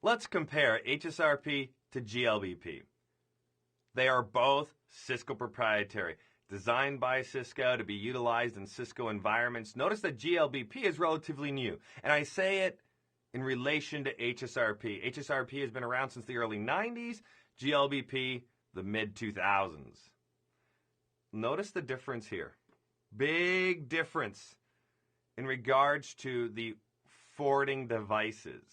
Let's compare HSRP to GLBP. They are both Cisco proprietary, designed by Cisco to be utilized in Cisco environments. Notice that GLBP is relatively new, and I say it in relation to HSRP. HSRP has been around since the early 90s, GLBP the mid-2000s. Notice the difference here. Big difference in regards to the forwarding devices.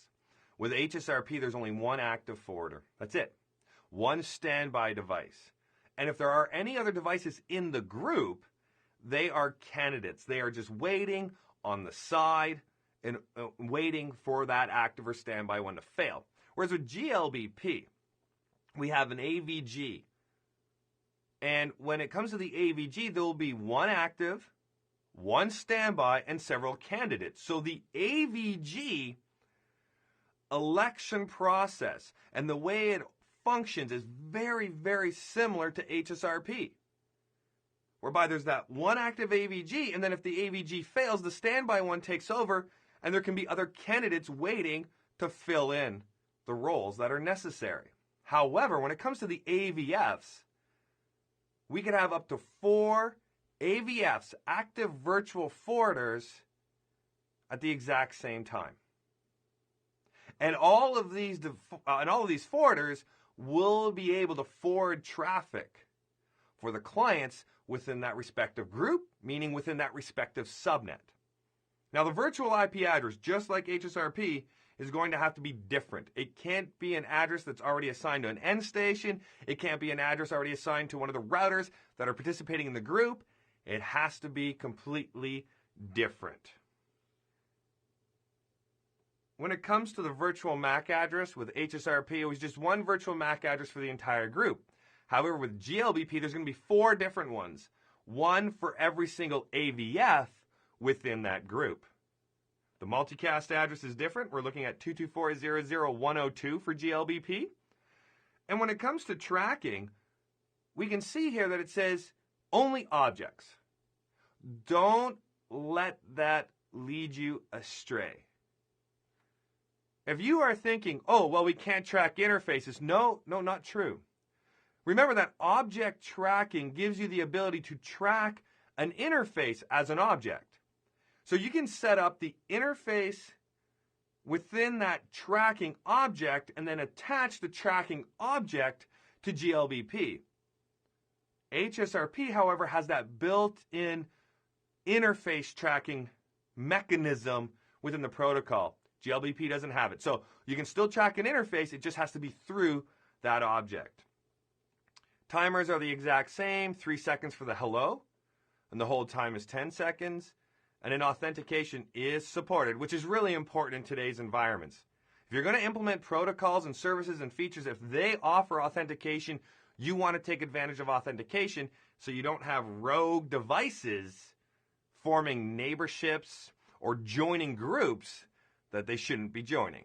With HSRP, there's only one active forwarder. That's it. One standby device. And if there are any other devices in the group, they are candidates. They are just waiting on the side and waiting for that active or standby one to fail. Whereas with GLBP, we have an AVG. And when it comes to the AVG, there will be one active, one standby, and several candidates. So the AVG election process and the way it functions is very, very similar to HSRP, whereby there's that one active AVG, and then if the AVG fails, the standby one takes over, and there can be other candidates waiting to fill in the roles that are necessary. However, when it comes to the AVFs, we could have up to 4 AVFs, active virtual forwarders, at the exact same time. And all of these forwarders will be able to forward traffic for the clients within that respective group, meaning within that respective subnet. Now, the virtual IP address, just like HSRP, is going to have to be different. It can't be an address that's already assigned to an end station. It can't be an address already assigned to one of the routers that are participating in the group. It has to be completely different. When it comes to the virtual MAC address with HSRP, it was just one virtual MAC address for the entire group. However, with GLBP, there's going to be 4 different ones, one for every single AVF within that group. The multicast address is different. We're looking at 224.0.0.102 for GLBP. And when it comes to tracking, we can see here that it says only objects. Don't let that lead you astray. If you are thinking, oh, well, we can't track interfaces. No, not true. Remember that object tracking gives you the ability to track an interface as an object. So you can set up the interface within that tracking object and then attach the tracking object to GLBP. HSRP, however, has that built-in interface tracking mechanism within the protocol. GLBP doesn't have it. So you can still track an interface, it just has to be through that object. Timers are the exact same, 3 seconds for the hello, and the hold time is 10 seconds. And an authentication is supported, which is really important in today's environments. If you're going to implement protocols and services and features, if they offer authentication, you want to take advantage of authentication so you don't have rogue devices forming neighborships or joining groups that they shouldn't be joining.